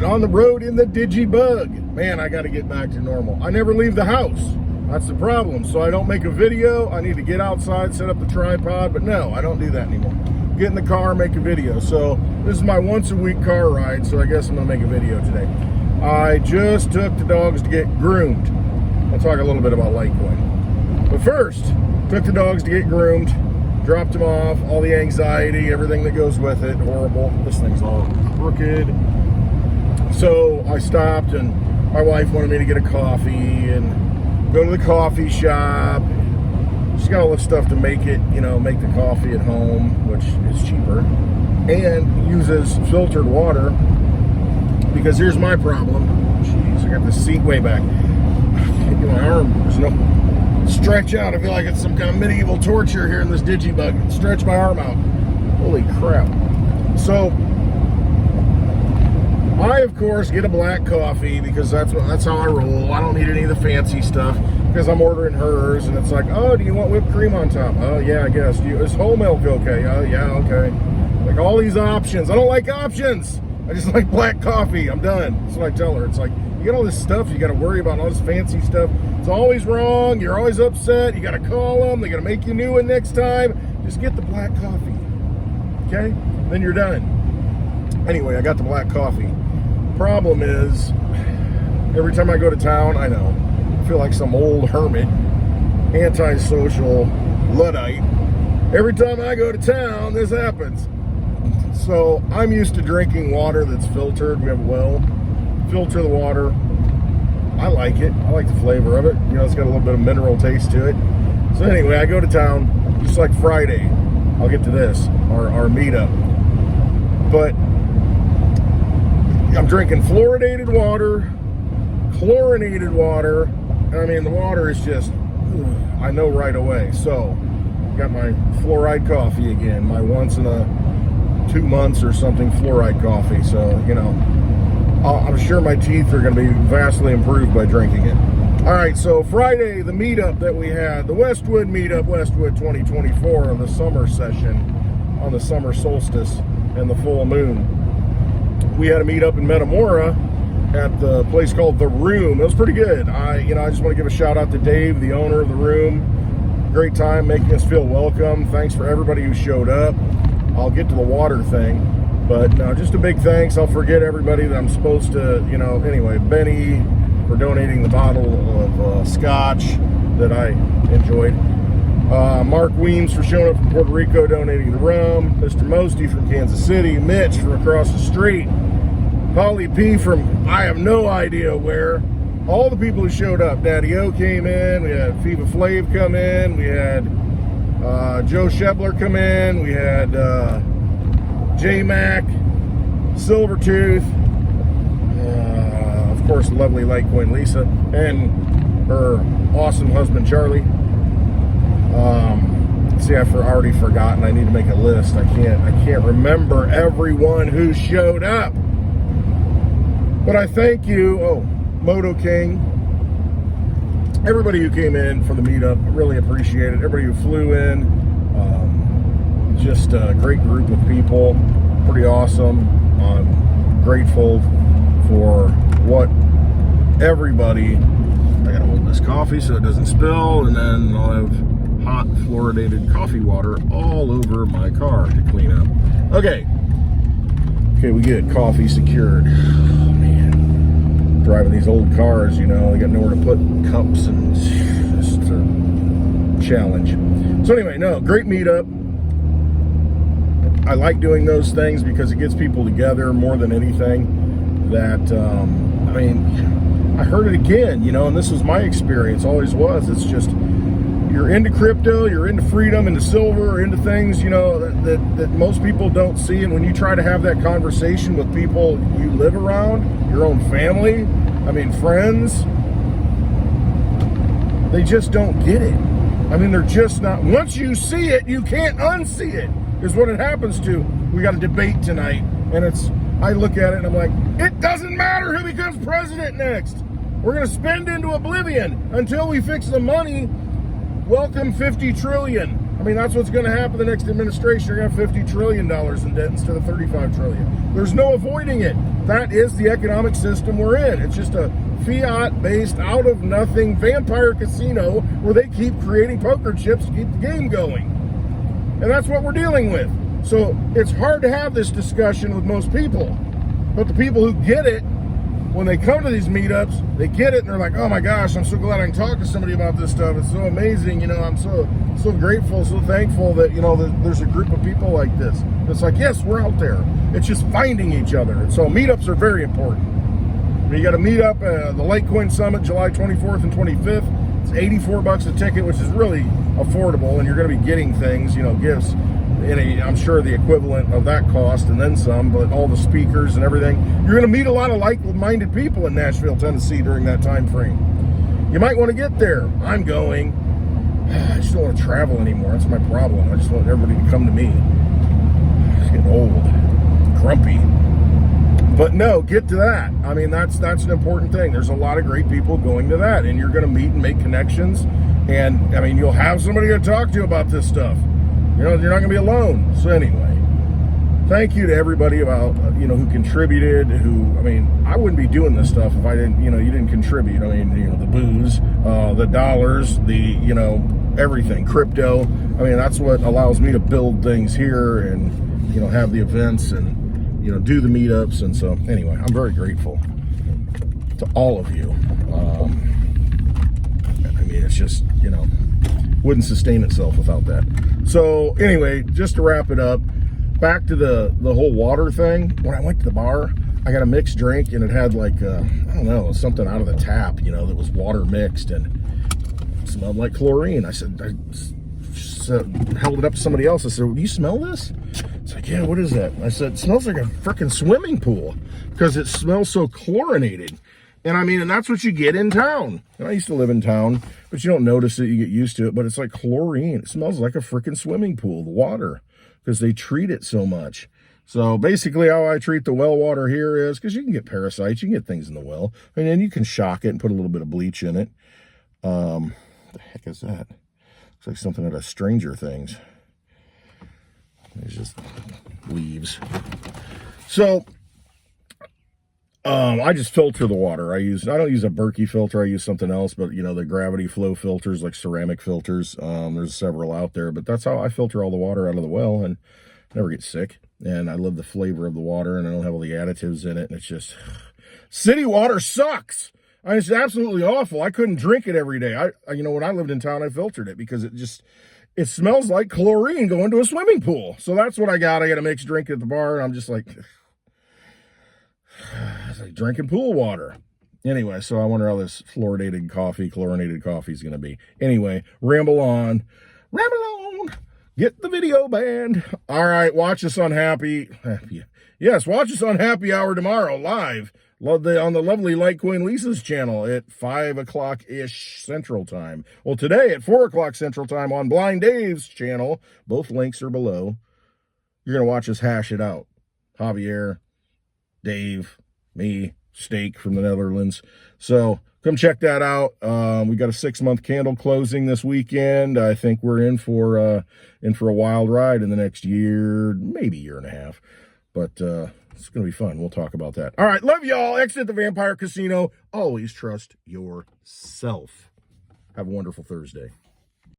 right, on the road in the DigiByte. Man, I got to get back to normal. I never leave the house. That's the problem. So I don't make a video. I need to get outside, set up the tripod, but no, I don't do that anymore. Get in the car, make a video. So this is my once a week car ride, so I guess I'm gonna make a video today. I just took the dogs to get groomed. I'll talk a little bit about Litecoin. But first, took the dogs to get groomed, dropped them off, all the anxiety, everything that goes with it, horrible. This thing's all crooked. So I stopped and my wife wanted me to get a coffee and go to the coffee shop. She's got all this stuff to make it, you know, make the coffee at home, which is cheaper, and uses filtered water, because here's my problem. Jeez, I got the seat way back. My arm, there's no stretch out. I feel like it's some kind of medieval torture here in this DigiByte. Stretch my arm out. Holy crap. So I, of course, get a black coffee because that's how I roll. I don't need any of the fancy stuff because I'm ordering hers, and it's like, oh, do you want whipped cream on top? Oh, yeah, I guess. Is whole milk okay? Oh, yeah, okay. Like all these options. I don't like options. I just like black coffee. I'm done. That's what I tell her. It's like, you got all this stuff you got to worry about, all this fancy stuff. It's always wrong. You're always upset. You got to call them. They got to make you a new one next time. Just get the black coffee. Okay? Then you're done. Anyway, I got the black coffee. Problem is, every time I go to town, I know, I feel like some old hermit, antisocial Luddite. Every time I go to town, this happens. So I'm used to drinking water that's filtered. We have a well. Filter the water. I like it. I like the flavor of it. You know, it's got a little bit of mineral taste to it. So anyway, I go to town, just like Friday. I'll get to this, our meetup. But I'm drinking fluoridated water, chlorinated water, and I mean, the water is just, I know right away. So, got my fluoride coffee again, my once in a 2 months or something fluoride coffee. So, you know, I'm sure my teeth are going to be vastly improved by drinking it. All right, so Friday, the meetup that we had, the Westwood meetup, Westwood 2024, on the summer session, on the summer solstice and the full moon. We had a meetup in Metamora at the place called The Room. It was pretty good. I just want to give a shout out to Dave, the owner of The Room. Great time making us feel welcome. Thanks for everybody who showed up. I'll get to the water thing, but no, just a big thanks. I'll forget everybody that I'm supposed to, you know, anyway, Benny for donating the bottle of scotch that I enjoyed. Mark Weems for showing up from Puerto Rico, donating the rum. Mr. Mosty from Kansas City. Mitch from across the street. Holly P from I have no idea where. All the people who showed up. Daddy O came in. We had Fever Flav come in. We had Joe Shebler come in. We had J-Mac, Silvertooth, of course, the lovely Litecoin Lisa, and her awesome husband Charlie. See, I've already forgotten. I need to make a list. I can't remember everyone who showed up. But I thank you. Oh, Moto King. Everybody who came in for the meetup, I really appreciate it. Everybody who flew in. Just a great group of people. Pretty awesome. I'm grateful for what everybody. I gotta hold this coffee so it doesn't spill, and then I'll have hot fluoridated coffee water all over my car to clean up. Okay, we get coffee secured. Oh man, driving these old cars, you know, they got nowhere to put cups, and just a challenge. So anyway, no, great meetup. I like doing those things because it gets people together more than anything. That I mean, I heard it again, you know, and this was my experience, always was. It's just, you're into crypto, you're into freedom, into silver, into things, you know, that most people don't see. And when you try to have that conversation with people you live around, your own family, I mean, friends, they just don't get it. I mean, they're just not, once you see it, you can't unsee it, is what it happens to. We got a debate tonight, and I look at it and I'm like, it doesn't matter who becomes president next. We're going to spend into oblivion until we fix the money. Welcome 50 trillion. I mean, that's what's going to happen the next administration. You're going to have $50 trillion in debt instead of $35 trillion. There's no avoiding it. That is the economic system we're in. It's just a fiat-based, out-of-nothing vampire casino where they keep creating poker chips to keep the game going. And that's what we're dealing with. So it's hard to have this discussion with most people. But the people who get it, when they come to these meetups, they get it and they're like, oh my gosh, I'm so glad I can talk to somebody about this stuff. It's so amazing. You know, I'm so grateful, so thankful that, you know, there's a group of people like this. It's like, yes, we're out there. It's just finding each other. And so meetups are very important. You got a meetup, the Litecoin Summit, July 24th and 25th. It's $84 a ticket, which is really affordable, and you're going to be getting things, you know, gifts. I'm sure the equivalent of that cost and then some, but all the speakers and everything. You're going to meet a lot of like-minded people in Nashville, Tennessee during that time frame. You might want to get there. I'm going. I just don't want to travel anymore. That's my problem. I just want everybody to come to me. I'm just getting old, grumpy. But no, get to that. I mean, that's an important thing. There's a lot of great people going to that, and you're going to meet and make connections. And, I mean, you'll have somebody to talk to about this stuff. You know, you're not going to be alone. So anyway, thank you to everybody who contributed, I wouldn't be doing this stuff if I didn't, you didn't contribute. I mean, the booze, the dollars, everything, crypto. I mean, that's what allows me to build things here and, have the events and, do the meetups. And so anyway, I'm very grateful to all of you. It's just, wouldn't sustain itself without that. So anyway, just to wrap it up, back to the whole water thing. When I went to the bar, I got a mixed drink and it had something out of the tap, that was water mixed and it smelled like chlorine. I held it up to somebody else. I said, do you smell this? It's like, yeah, what is that? I said, it smells like a freaking swimming pool because it smells so chlorinated. And that's what you get in town. And I used to live in town, but you don't notice it. You get used to it, but it's like chlorine. It smells like a freaking swimming pool, the water, because they treat it so much. So basically how I treat the well water here is, because you can get parasites, you can get things in the well, and then you can shock it and put a little bit of bleach in it. What the heck is that? Looks like something out of Stranger Things. It's just leaves. So I just filter the water. I don't use a Berkey filter. I use something else, but the gravity flow filters, like ceramic filters. There's several out there, but that's how I filter all the water out of the well and never get sick. And I love the flavor of the water and I don't have all the additives in it. And it's just, city water sucks. It's absolutely awful. I couldn't drink it every day. When I lived in town, I filtered it because it smells like chlorine going to a swimming pool. So that's what I got. I got a mixed drink at the bar and I'm just like, it's like drinking pool water. Anyway, so I wonder how this chlorinated coffee is going to be. Anyway, ramble on. Get the video banned. All right, watch us on Happy Hour tomorrow, live on the lovely Litecoin Lisa's channel at 5 o'clock-ish Central Time. Well, today at 4 o'clock Central Time on Blind Dave's channel. Both links are below. You're going to watch us hash it out. Javier, Dave, me, Steak from the Netherlands. So come check that out. We got a 6-month candle closing this weekend. I think we're in for a wild ride in the next year, maybe year and a half. But it's going to be fun. We'll talk about that. All right, love y'all. Exit the Vampire Casino. Always trust yourself. Have a wonderful Thursday.